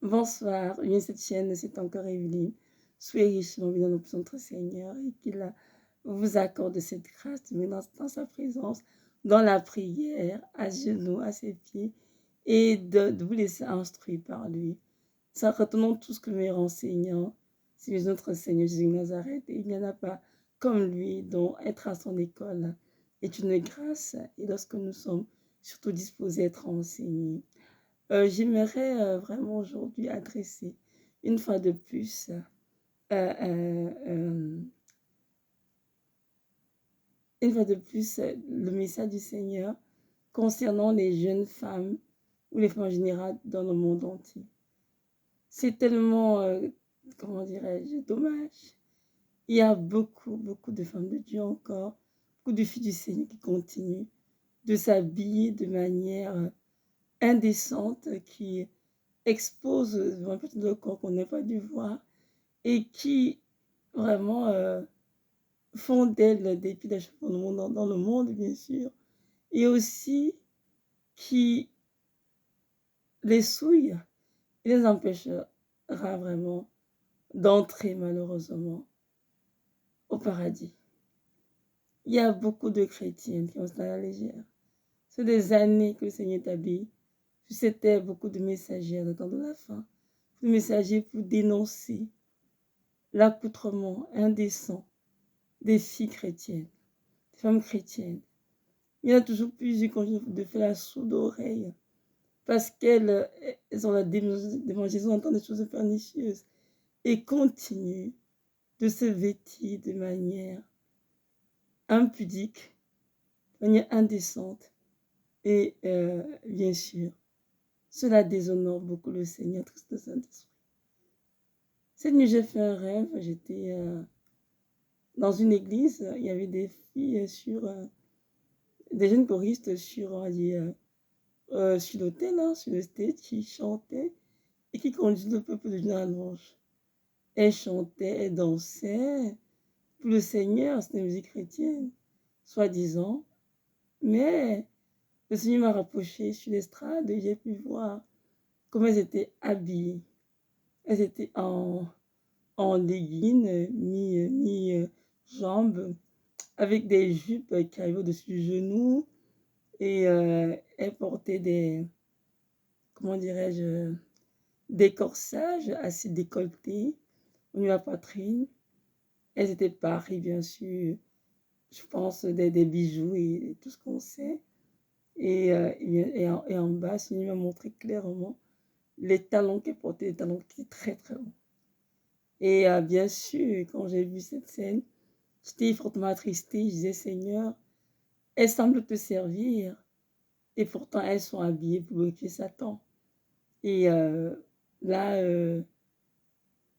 Bonsoir, bien cette chaîne, c'est encore Evelyne. Soyez richement bénis dans notre Seigneur et qu'il vous accorde cette grâce de venir dans sa présence, dans la prière, à genoux, à ses pieds, et de vous laisser instruire par lui. Ça, retenons tout ce que mes renseignants, c'est notre Seigneur Jésus de Nazareth, et il n'y en a pas comme lui, dont être à son école est une grâce, et lorsque nous sommes surtout disposés à être enseignés. J'aimerais vraiment aujourd'hui adresser une fois de plus euh, euh, euh, le message du Seigneur concernant les jeunes femmes ou les femmes en général dans le monde entier. C'est tellement, comment dirais-je, dommage. Il y a beaucoup de femmes de Dieu encore, beaucoup de filles du Seigneur qui continuent de s'habiller de manière indécente, qui expose un peu de corps qu'on n'a pas dû voir et qui vraiment font d'elles des pillages dans le monde, bien sûr, et aussi qui les souillent et les empêchera vraiment d'entrer malheureusement au paradis. Il y a beaucoup de chrétiennes qui ont ça à la légère. C'est des années que le Seigneur établit. C'était beaucoup de messagers à l'attendre de la fin. De messagers pour dénoncer l'accoutrement indécent des filles chrétiennes, des femmes chrétiennes. Il y en a toujours plusieurs qui ont de faire la sourde oreille parce qu'elles ont la démangeaison d'entendre des choses pernicieuses et continuent de se vêtir de manière impudique, de manière indécente. Et bien sûr, cela déshonore beaucoup le Seigneur, triste Saint-Esprit. Cette nuit, j'ai fait un rêve. J'étais dans une église. Il y avait des filles des jeunes choristes sur, on va dire, sur l'autel, hein, sur le stage, qui chantaient et qui conduisaient le peuple de Dieu à louange. Elles chantaient, elles dansaient pour le Seigneur, c'était une musique chrétienne, soi-disant. Mais le Seigneur m'a rapproché sur l'estrade et j'ai pu voir comment elles étaient habillées. Elles étaient en leggings, mi-jambes, avec des jupes qui arrivaient au-dessus du genou. Et elles portaient comment dirais-je, des corsages assez décolletés au niveau de la poitrine. Elles étaient pareilles, bien sûr, je pense, des bijoux et tout ce qu'on sait. Et en bas, il m'a montré clairement les talons qu'elle portait, des talons qui étaient très très hauts. Et bien sûr, quand j'ai vu cette scène, j'étais fortement attristée. Je disais, Seigneur, elles semblent te servir et pourtant elles sont habillées pour bloquer Satan. Et là,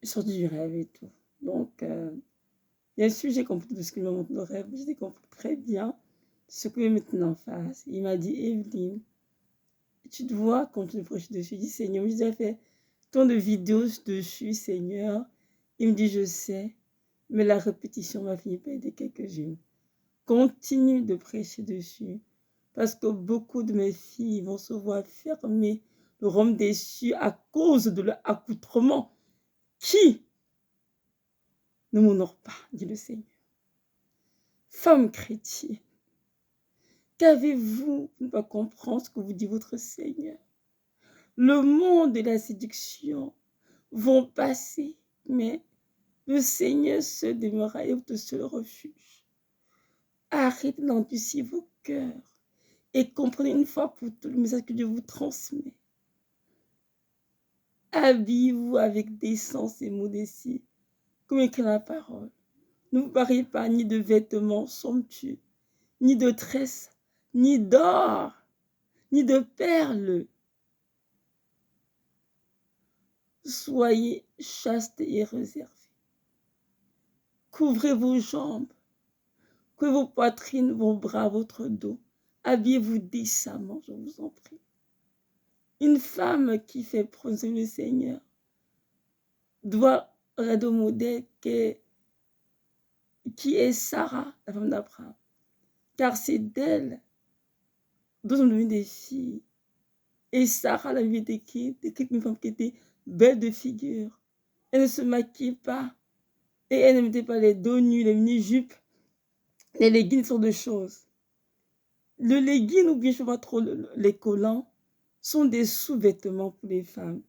sorti du rêve et tout. Donc, bien sûr, j'ai compris tout ce qu'il m'a montré le rêve. J'ai compris très bien ce que je maintenant en face. Il m'a dit, Evelyne, tu te vois quand tu prêches dessus. Je dis, Seigneur, j'ai fait tant de vidéos dessus, Seigneur. Il me dit, je sais, mais la répétition m'a fini par aider quelques-unes. Continue de prêcher dessus, parce que beaucoup de mes filles vont se voir fermer le royaume des cieux à cause de leur accoutrement qui ne m'honore pas, dit le Seigneur. Femme chrétienne, qu'avez-vous pour ne pas comprendre ce que vous dit votre Seigneur? Le monde et la séduction vont passer, mais le Seigneur se demeurera et votre seul refuge. Arrêtez d'endurcir vos cœurs et comprenez une fois pour tout le message que Dieu vous transmet. Habillez-vous avec décence et modestie, comme écrit la parole. Ne vous parlez pas ni de vêtements somptueux, ni de tresses, ni d'or, ni de perles. Soyez chaste et réservés. Couvrez vos jambes, couvrez vos poitrines, vos bras, votre dos. Habillez-vous décemment, je vous en prie. Une femme qui fait preuve le Seigneur doit avoir de modèle qui est Sarah, la femme d'Abraham. Car c'est d'elle dont sont devenues des filles Et Sarah, la vie est écrite une femme qui était belle de figure. Elle ne se maquillait pas. Et elle ne mettait pas les dos nus, les mini-jupes, les leggings sont de choses. Le legging, ou bien je vois trop les collants, sont des sous-vêtements pour les femmes.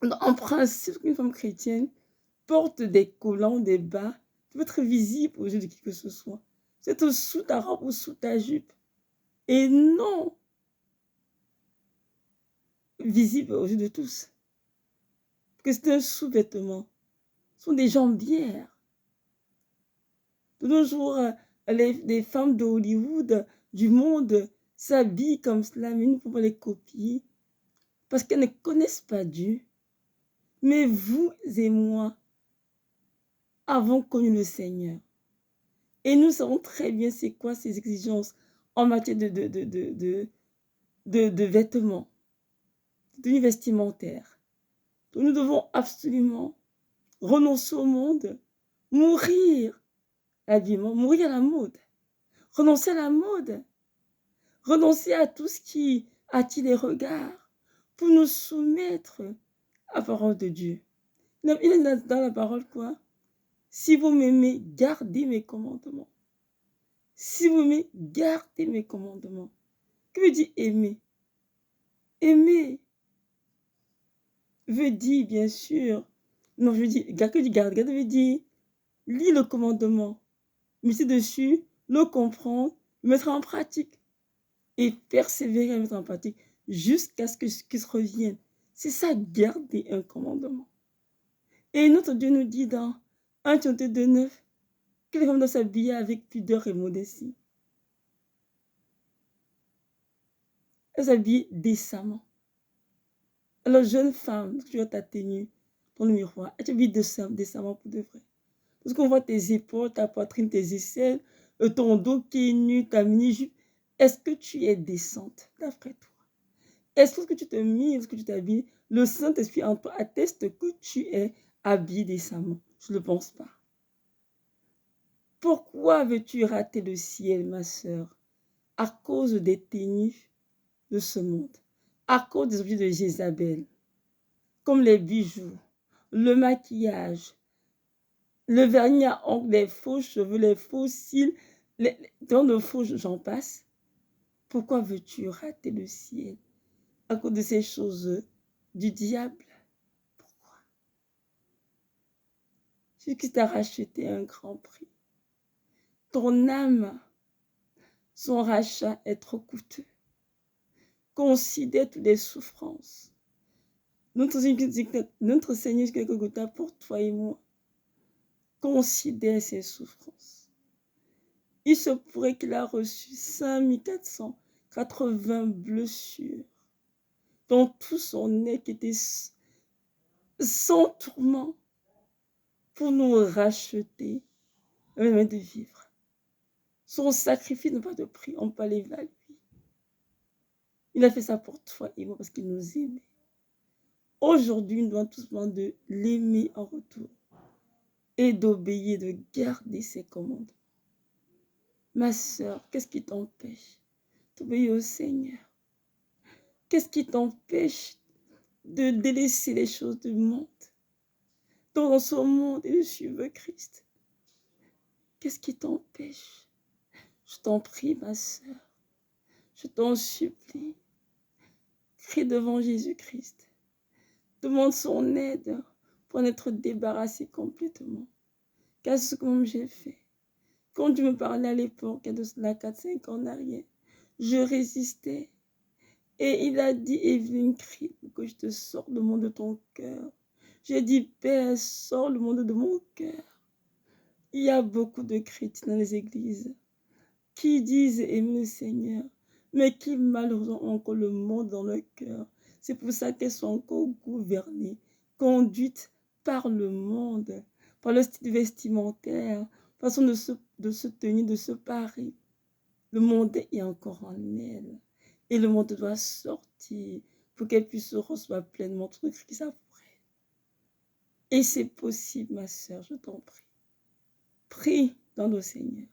En principe, une femme chrétienne porte des collants, des bas, qui peut être visible aux yeux de qui que ce soit. C'est sous ta robe ou sous ta jupe. Et non visible aux yeux de tous. Parce que c'est un sous-vêtement. Ce sont des jambières. De nos jours, les femmes de Hollywood, du monde, s'habillent comme cela, mais nous ne pouvons pas les copier. Parce qu'elles ne connaissent pas Dieu. Mais vous et moi avons connu le Seigneur. Et nous savons très bien c'est quoi ces exigences en matière de vêtements, de tenue vestimentaire. Donc nous devons absolument renoncer au monde, mourir à l'habillement, mourir à la mode, renoncer à la mode, renoncer à tout ce qui attire les regards pour nous soumettre à la parole de Dieu. Il est dans la parole quoi? Si vous m'aimez, gardez mes commandements. Si vous m'aimez, gardez mes commandements. Que veut dire aimer? Aimer veut dire, bien sûr, non, je veux dire, que du garde veut dire, lis le commandement, mettez dessus, le comprendre, le mettre en pratique et persévérer à mettre en pratique jusqu'à ce qu'il se revienne. C'est ça, garder un commandement. Et notre Dieu nous dit dans 1 Timothée 2,9 que les femmes doivent s'habiller avec pudeur et modestie. Elles s'habillent décemment. Alors, jeune femme, tu as ta tenue dans le miroir, et tu habilles décemment pour de vrai. Parce qu'on voit tes épaules, ta poitrine, tes aisselles, ton dos qui est nu, ta mini-jupe. Est-ce que tu es décente d'après toi? Est-ce que tu te mets, est-ce que tu t'habilles? Le Saint-Esprit en toi atteste que tu es habillé décemment. Je ne le pense pas. Pourquoi veux-tu rater le ciel, ma sœur? À cause des tenues de ce monde, à cause des objets de Jézabel, comme les bijoux, le maquillage, le vernis à ongles, les faux cheveux, les faux cils, dans le faux, j'en passe. Pourquoi veux-tu rater le ciel? À cause de ces choses du diable. Pourquoi? Jésus-Christ t'a racheté un grand prix. Ton âme, son rachat est trop coûteux. Considère toutes les souffrances. Notre Seigneur Jésus-Christ pour toi et moi. Considère ses souffrances. Il se pourrait qu'il a reçu 5480 blessures dans tout son être qui était sans tourment pour nous racheter, même de vivre. Son sacrifice n'a pas de prix, on ne peut pas l'évaluer. Il a fait ça pour toi et moi parce qu'il nous aimait. Aujourd'hui, nous devons tous demander de l'aimer en retour et d'obéir, de garder ses commandements. Ma sœur, qu'est-ce qui t'empêche d'obéir au Seigneur? Qu'est-ce qui t'empêche de délaisser les choses du monde, dans ce monde et de suivre Christ? Qu'est-ce qui t'empêche? Je t'en prie, ma sœur, je t'en supplie, crie devant Jésus-Christ. Demande son aide pour en être débarrassé complètement. Car c'est ce que j'ai fait. Quand Dieu me parlait à l'époque, il y a de cela 4-5 ans en arrière, je résistais. Et il a dit, Evelyne, crie pour que je te sorte le monde de ton cœur. J'ai dit, Père, sors le monde de mon cœur. Il y a beaucoup de chrétiens dans les églises qui disent aimer le Seigneur, mais qui malheureusement ont encore le monde dans leur cœur. C'est pour ça qu'elles sont encore gouvernées, conduites par le monde, par le style vestimentaire, façon de se tenir, de se parer. Le monde est encore en elle. Et le monde doit sortir pour qu'elle puisse recevoir pleinement tout ce qui s'apprête. Et c'est possible, ma sœur, je t'en prie. Prie dans le Seigneur.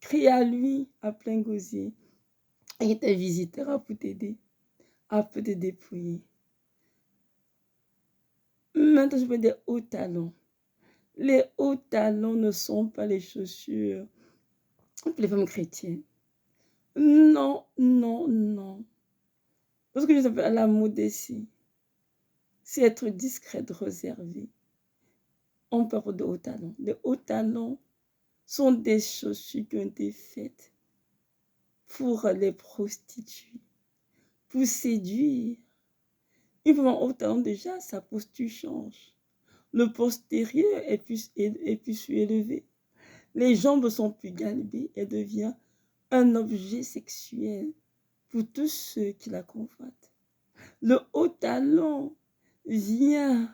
Crie à lui à plein gosier. Et il te visitera pour t'aider peut te dépouiller. Maintenant, je veux des hauts talons. Les hauts talons ne sont pas les chaussures pour les femmes chrétiennes. Non, non, non. Parce que je s'appelle la modestie, c'est être discrète, réservée. On parle de hauts talons. Les hauts talons sont des chaussures qui ont été faites pour les prostituées, pour séduire. Une femme en haut talon, déjà, sa posture change. Le postérieur est plus élevé. Les jambes sont plus galbées et devient un objet sexuel pour tous ceux qui la convoitent. Le haut talon vient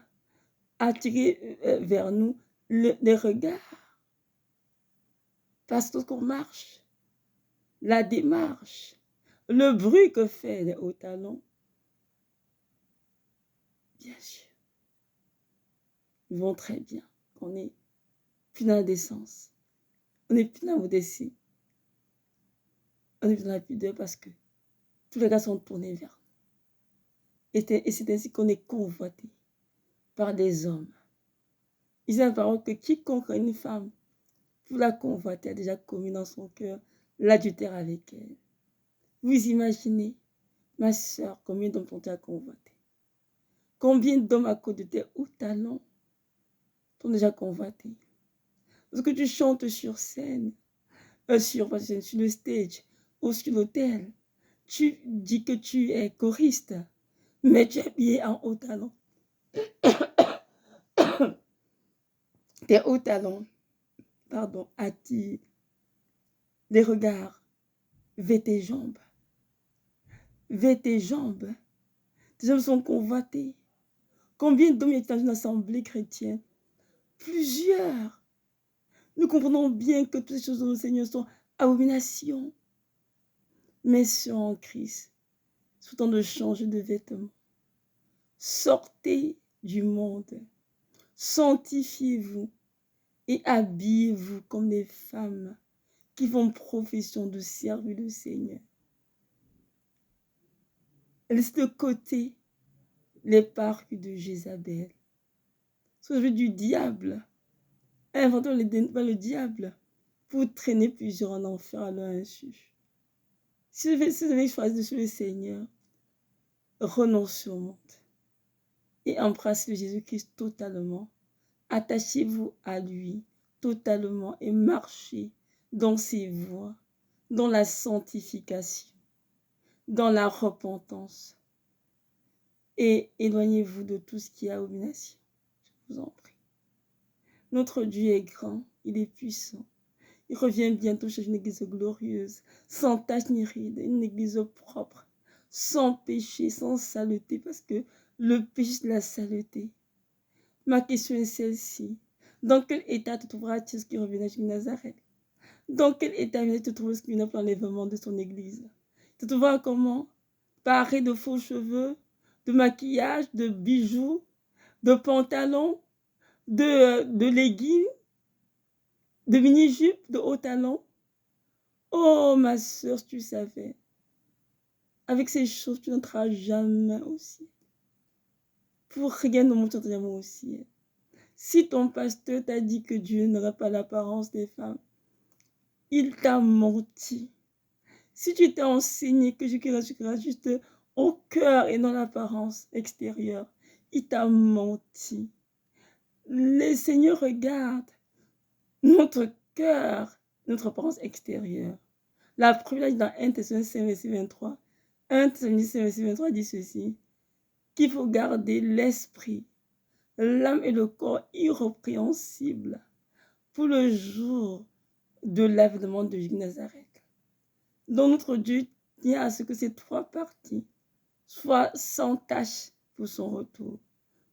attirer vers nous les regards. Parce qu'on marche, la démarche, le bruit que fait les hauts talons, bien sûr, ils vont très bien. On n'est plus dans la décence, on n'est plus dans la modestie, on est plus dans la pudeur parce que tous les gars sont tournés vers nous. Et c'est ainsi qu'on est convoité par des hommes. Il y a une parole que quiconque a une femme pour la convoiter a déjà commis dans son cœur l'adultère avec elle. Vous imaginez, ma soeur, combien d'hommes t'ont déjà convoité? Combien d'hommes à cause de tes hauts talents t'ont déjà convoité? Parce que tu chantes sur scène, sur le stage ou sur l'hôtel, tu dis que tu es choriste, mais tu es habillé en haut talent. Tes hauts talents, attirent les regards vers tes jambes. Vers tes jambes. Tes jambes sont convoitées. Combien d'hommes y a dans une assemblée chrétienne? Plusieurs. Nous comprenons bien que toutes les choses de nos Seigneur sont abominations. Mais ceux en Christ, c'est temps de changer de vêtements. Sortez du monde. Sanctifiez-vous et habillez-vous comme des femmes qui font profession de servir le Seigneur. Laissez de côté les parcs de Jézabel. Ce jeu du diable, inventé par le diable pour traîner plusieurs en enfer à leur insu. Si vous avez choisi de suivre le Seigneur, renoncez au monde et embrassez Jésus-Christ totalement. Attachez-vous à lui totalement et marchez dans ses voies, dans la sanctification, dans la repentance. Et éloignez-vous de tout ce qui est abomination. Je vous en prie. Notre Dieu est grand, il est puissant. Il revient bientôt chez une église glorieuse, sans tache ni ride, une église propre, sans péché, sans saleté, parce que le péché, c'est la saleté. Ma question est celle-ci. Dans quel état te trouveras-tu ce qui revenait chez Nazareth? Dans quel état te trouveras-tu ce qui vient pour l'enlèvement de son église? Tu te trouveras comment? Paré de faux cheveux, de maquillage, de bijoux, de pantalons, de leggings, de mini-jupes, de hauts talons. Oh, ma soeur, si tu savais, avec ces choses, tu n'entreras jamais au ciel. Pour rien au monde, tu n'entreras jamais au ciel. Si ton pasteur t'a dit que Dieu n'aura pas l'apparence des femmes, il t'a menti. Si tu t'es enseigné que Jésus sera juste au cœur et dans l'apparence extérieure, il t'a menti. Le Seigneur regarde notre cœur, notre apparence extérieure. La première dans 1 Thessaloniciens 5, verset 23. 1 Thessaloniciens 5, verset 23 dit ceci, qu'il faut garder l'esprit, l'âme et le corps irrépréhensibles pour le jour de l'avènement de Jésus Nazareth. Donc notre Dieu tient à ce que ces trois parties soient sans tache pour son retour.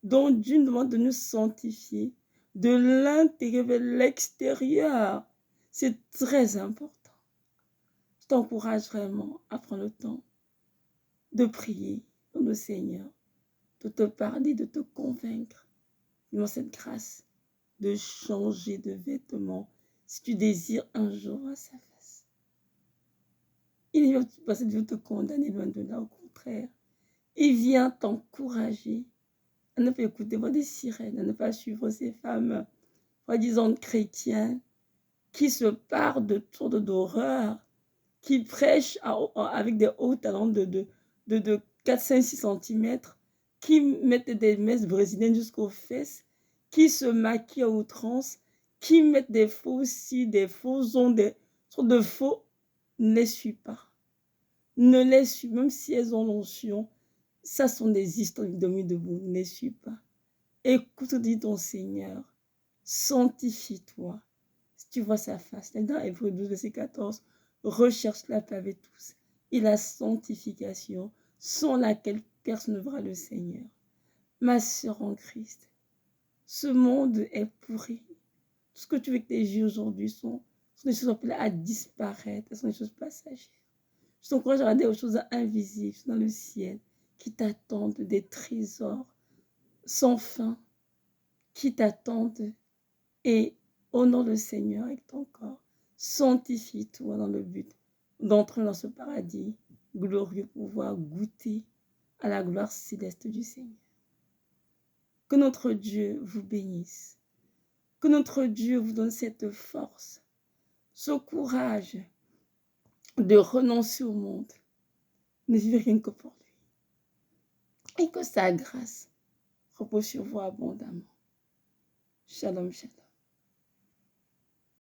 Donc Dieu nous demande de nous sanctifier de l'intérieur vers l'extérieur. C'est très important. Je t'encourage vraiment à prendre le temps de prier pour le Seigneur, de te parler, de te convaincre. Dans cette grâce de changer de vêtements si tu désires un jour à sa face. Il n'est pas de te condamner loin de là, au contraire. Il vient t'encourager à ne pas écouter voir des sirènes, à ne pas suivre ces femmes, soi-disant chrétiennes, qui se parlent de tours d'horreur, qui prêchent avec des hauts talents de 4, 5, 6 centimètres, qui mettent des messes brésiliennes jusqu'aux fesses, qui se maquillent à outrance, qui mettent des faux cils, des faux ongles, des sortes de faux. Ne les suis pas. Ne les suis, même si elles ont l'onction. Ça sont des histoires de debout. Ne les suis pas. Écoute, dit ton Seigneur. Sanctifie-toi. Si tu vois sa face, dans Hébreux 12, verset 14, recherche la paix avec tous et la sanctification sans laquelle personne ne verra le Seigneur. Ma sœur en Christ, ce monde est pourri. Tout ce que tu veux que tes yeux aujourd'hui sont des choses appelées à disparaître, ce sont des choses passagères. Je t'encourage à regarder aux choses invisibles dans le ciel qui t'attendent, des trésors sans fin qui t'attendent. Et honore le Seigneur avec ton corps. Sanctifie-toi dans le but d'entrer dans ce paradis glorieux pour pouvoir goûter à la gloire céleste du Seigneur. Que notre Dieu vous bénisse. Que notre Dieu vous donne cette force, ce courage de renoncer au monde, ne vivre rien que pour lui. Et que sa grâce repose sur vous abondamment. Shalom, shalom.